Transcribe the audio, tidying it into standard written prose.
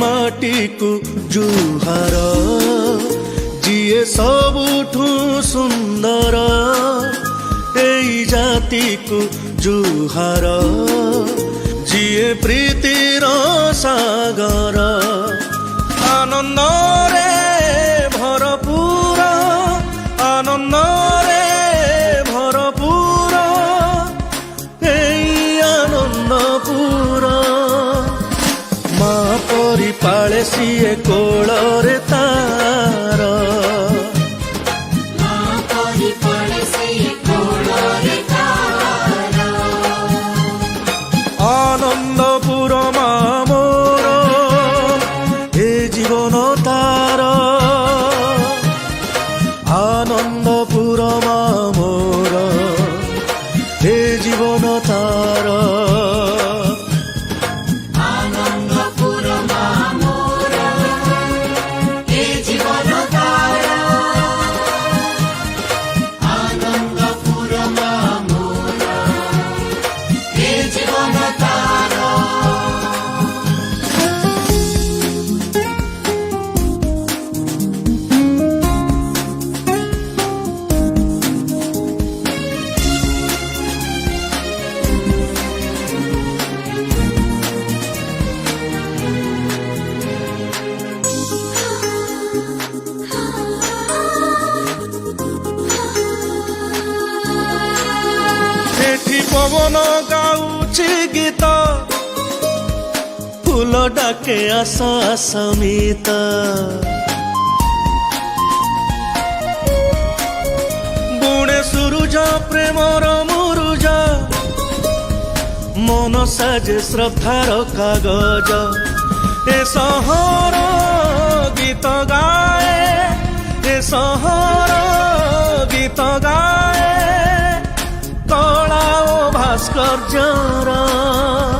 माटी को जुहार जीए सबुठू सुंदर एई जाति को जुहार जीए प्रीतिर सागर आनंद रे भरपूर आनंद रे भरपूर एई आनंदपुर माँ परी पाले सीए कोଳରେ तार आनंदपुर माँ मोर हे जीवन तार आनंदपुर माँ मोर हे जीवन तार पवन गाउछि गीत फूल डाके आस आसमित बुणे सूरज प्रेमर मुरुज मन साजे श्रद्धार कागज ए सहर गीत गाए ए सहर गीत गाए कला भास्कर्यर